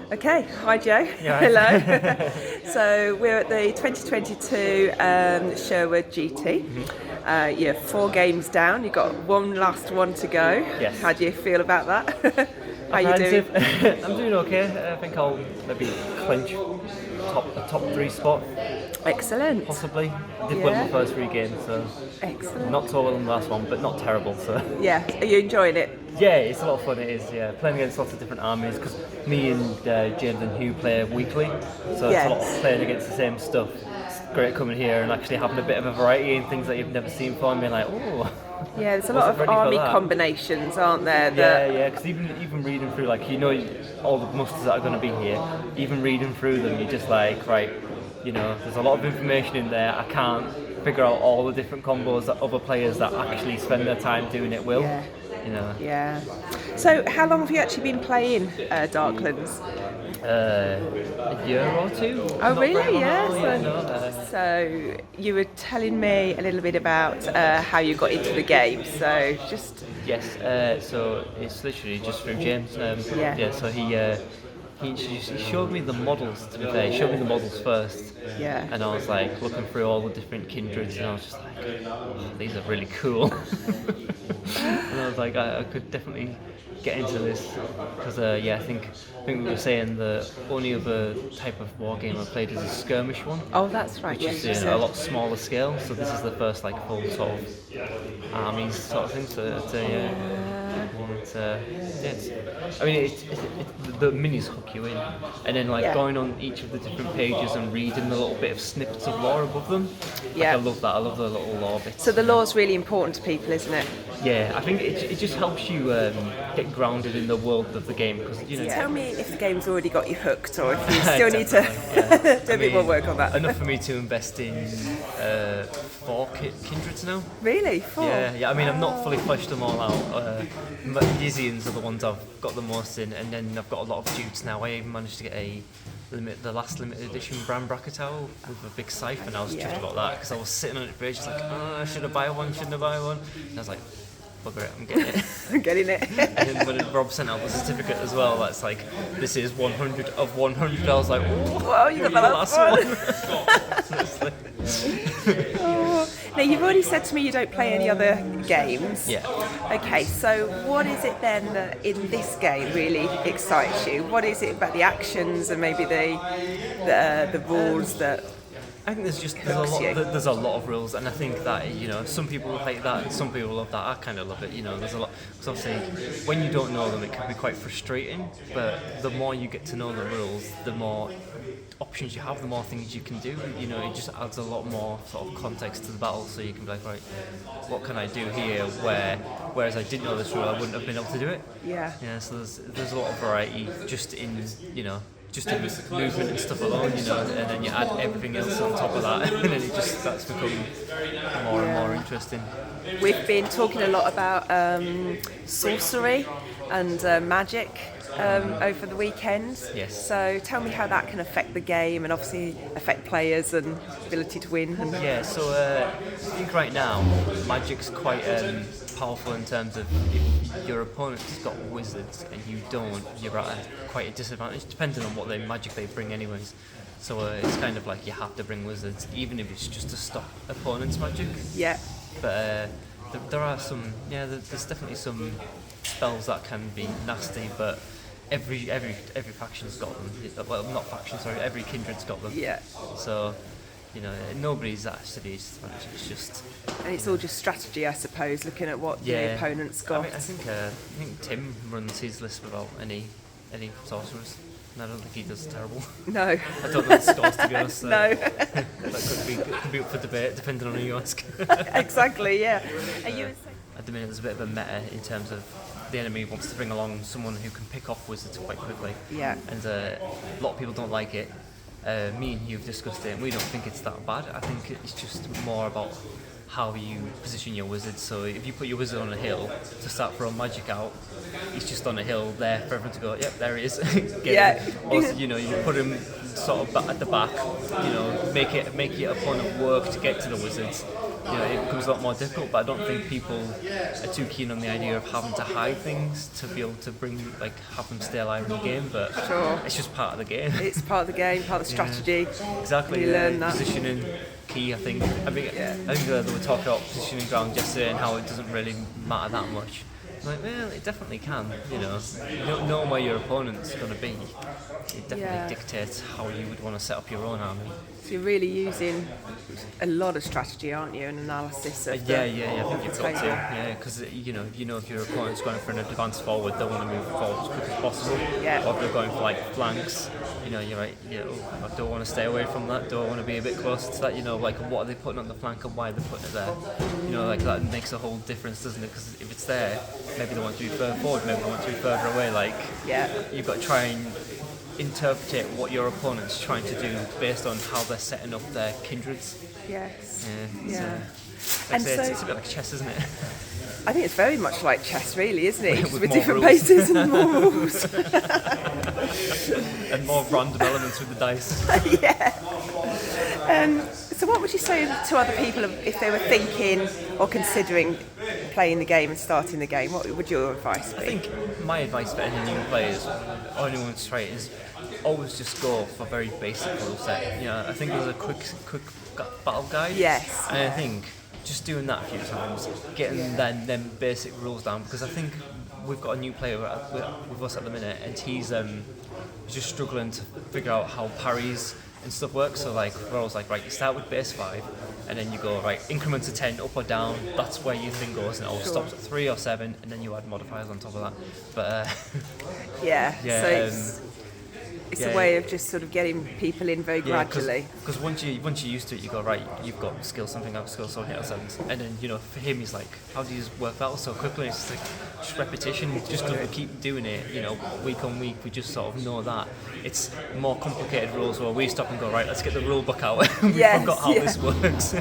Okay, hi Joe. Yeah. Hello. So we're at the 2022 Sherwood GT. You're 4 games down. You've got one last one to go. Yes. How do you feel about that? How you doing? Apprehensive. I'm doing okay. I think I'll maybe clinch a top 3 spot, Excellent. possibly. I did Yeah. win my first 3 games, so Excellent. not so well in the last one, but not terrible. So Yeah. Are you enjoying it? yeah, it's a lot of fun. It is. Yeah, playing against lots of different armies because me and James and Hugh play weekly, so it's a lot of Yes. playing against the same stuff. It's great coming here and actually having a bit of a variety in things that you've never seen before and being like, oh. Yeah, there's a lot of Wasn't ready for army that. combinations, aren't there? Yeah, because even reading through, like, all the musters that are going to be here, even reading through them, you're just like, right, there's a lot of information in there. I can't figure out all the different combos that other players that actually spend their time doing it will. Yeah. You know. Yeah. So how long have you actually been playing Darklands? A year or two. Oh, Not really? very long Yeah. at all, So you were telling me a little bit about how you got into the game. So just Yes, so it's literally just through James. Yeah. So he showed me the models, to be fair. He showed me the models first. Yeah. And I was like looking through all the different kindreds and I was just like, oh, these are really cool. And I was like, I could definitely get into this because I think we were saying the only other type of war game I played is a skirmish one. Oh, that's right. Which Yes, is you a said. lot smaller scale, so this is the first like full sort of armies sort of thing. The minis hook you in, and then like Yeah. going on each of the different pages and reading a little bit of snippets of lore above them. Yeah. I love that. I love the little lore bits. So the law's really important to people, isn't it? Yeah, I think it just helps you get grounded in the world of the game because Tell me if the game's already got you hooked, or if you still need to Definitely, do a bit more work on that. Enough for me to invest in 4 kindreds now. Really? 4? Yeah. I mean, I've not fully fleshed them all out. Yizians are the ones I've got the most in, and then I've got a lot of dupes now. I even managed to get the last limited edition Bram Bracketal with a big scythe, and I was Yeah. chuffed about that because I was sitting on it for ages, like, should I buy one? Shouldn't I buy one? And I was like, bugger it, I'm getting it. I'm getting it. And then when Rob sent out the certificate as well, that's like, this is 100 of 100. I was like, Whoa, you got the last one. Now, you've already said to me you don't play any other games. Yeah. Okay, so what is it then that in this game really excites you? What is it about the actions and maybe the rules that? I think Hooks you. there's a lot of rules, and I think that some people hate that, and some people love that. I kind of love it. There's a lot. Because obviously, when you don't know them, it can be quite frustrating. But the more you get to know the rules, the more options you have, the more things you can do. It just adds a lot more sort of context to the battle, so you can be like, right, what can I do here? Whereas I didn't know this rule, I wouldn't have been able to do it. Yeah. Yeah. So there's a lot of variety just in just in movement and stuff alone, and then you add everything else on top of that, and then it just starts to become more and more interesting. We've been talking a lot about sorcery and magic over the weekend. Yes. So tell me how that can affect the game and obviously affect players and ability to win. And Yeah, so I think right now magic's quite powerful in terms of if your opponent's got wizards and you don't, you're at quite a disadvantage, depending on what magic they bring anyways. So it's kind of like you have to bring wizards, even if it's just to stop opponent's magic. Yeah. But there are some, there's definitely some spells that can be nasty, but every faction's got them. Well, not faction, sorry, every kindred's got them. Yeah. So, nobody's actually disadvantaged. It's just. And it's all just strategy, I suppose, looking at what the opponent's got. I think Tim runs his list without any sorcerers. And I don't think he does terrible. No. I don't know the scores, to be honest. So No. that could be up for debate, depending on who you ask. Exactly, yeah. Are you? At the minute, there's a bit of a meta in terms of the enemy wants to bring along someone who can pick off wizards quite quickly. Yeah. And a lot of people don't like it. Me and you have discussed it, and we don't think it's that bad. I think it's just more about how you position your wizard. So if you put your wizard on a hill to start throwing magic out, he's just on a hill there for everyone to go, yep, there he is. Get him. Or, you put him sort of at the back, make your opponent work to get to the wizards. it becomes a lot more difficult. But I don't think people are too keen on the idea of having to hide things to be able to have them stay alive in the game. But Sure. it's just part of the game. It's part of the game, part of the strategy. Exactly. You learn that. Positioning key, I think. I think they were talking about positioning ground yesterday and how it doesn't really matter that much. Like, well, it definitely can. You don't know where your opponent's going to be. It definitely dictates how you would want to set up your own army. So you're really using a lot of strategy, aren't you, and analysis of I think you've got to. Yeah, because if your opponent's going for an advance forward, they want to move forward as quick as possible. Yeah. Or if they're going for like flanks, you're right. I don't want to stay away from that. Do I want to be a bit closer to that? Like what are they putting on the flank and why are they putting it there? Like that makes a whole difference, doesn't it? Because if it's there, maybe they want to be further forward, maybe they want to be further away. You've got to try and interpret what your opponent's trying to do based on how they're setting up their kindreds. Yes. And it's a bit like chess, isn't it? I think it's very much like chess, really, isn't it? With with more different rules. bases and more rules. And more random elements with the dice. So what would you say to other people if they were thinking or considering playing the game and starting the game? What would your advice be? I think my advice for any new players or anyone who's trying is always just go for a very basic rule set. I think there's a quick battle guide. Yes. And I think just doing that a few times, getting them basic rules down, because I think we've got a new player with us at the minute, and he's just struggling to figure out how parries and stuff works. So we're always like, right, you start with base 5 and then you go right increments of 10 up or down, that's where your thing goes, and it always stops at 3 or 7 and then you add modifiers on top of that. But so it's a way of just sort of getting people in very gradually. Because once you're used to it, you go, right, you've got skill something, I've skill so hit or 7s, and then for him he's like, how do you work that out so quickly? It's just repetition. Just because we keep doing it, week on week, we just sort of know that. It's more complicated rules where we stop and go, right, let's get the rule book out. We've forgot how this works.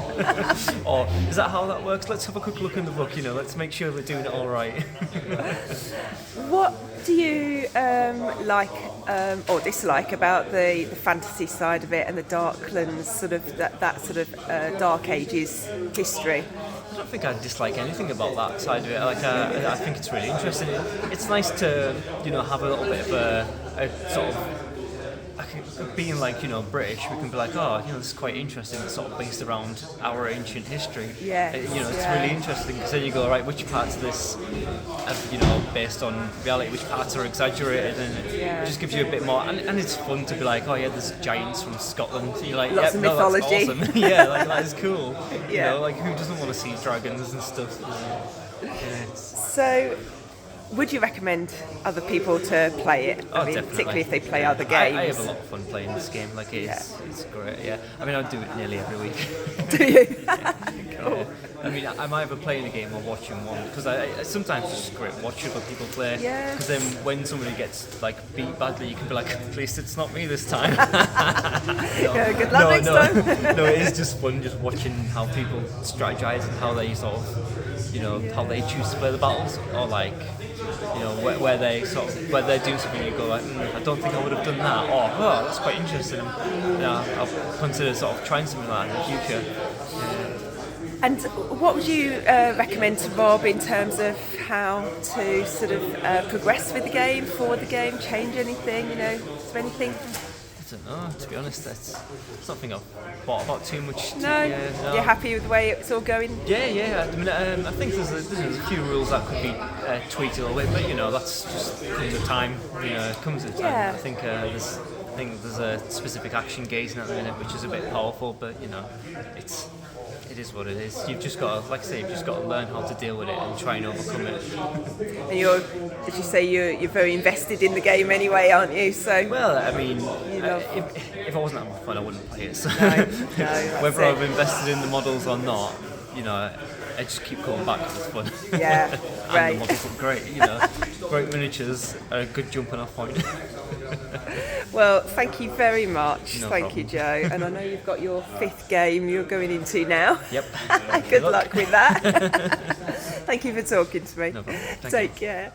Or is that how that works? Let's have a quick look in the book. Let's make sure we're doing it all right. What do you like or dislike about the fantasy side of it and the Darklands sort of that sort of Dark Ages history? I don't think I dislike anything about that side of it. I think it's really interesting. It's nice to have a little bit of a sort of. Being British, we can be like, this is quite interesting. It's sort of based around our ancient history. It's really interesting because then you go, right, which parts of this are based on reality, which parts are exaggerated, and it just gives you a bit more. And it's fun to be like, there's giants from Scotland. So you're like, lots of mythology. That's awesome. That is cool. Who doesn't want to see dragons and stuff? So, would you recommend other people to play it? Particularly if they play other games. I have a lot of fun playing this game. It's great. Yeah, I do it nearly every week. Do you? Cool. I'm either playing a game or watching one, because I sometimes it's just great watching other people play. Because then when somebody gets beat badly, you can be like, at least it's not me this time. Good luck next time. No, it is just fun just watching how people strategize and how they sort of, how they choose to play the battles, or where they where they're doing something, you go like, I don't think I would have done that, or that's quite interesting. I'll consider sort of trying something like that in the future. And what would you recommend to Rob in terms of how to sort of progress with the game, forward the game, change anything? Is there anything? I don't know, to be honest. It's something I've thought about too much. No. You're happy with the way it's all going? Yeah. I think there's a few rules that could be tweaked a little bit, but that's just comes with time. It comes with time. Yeah. I think there's a specific action gating at the minute, which is a bit powerful, but it is what it is. You've just got to, learn how to deal with it and try and overcome it. And you're very invested in the game anyway, aren't you? So. Well, if I wasn't having fun, I wouldn't play it. So no, whether I've invested in the models or not, I just keep going back because it's fun. Yeah, and the models look great. Great miniatures, a good jumping off point. Well, thank you very much. No thank problem. you, Joe. And I know you've got your 5th game you're going into now. Yep. Good luck with that. Thank you for talking to me. No problem. Thank Take you. care.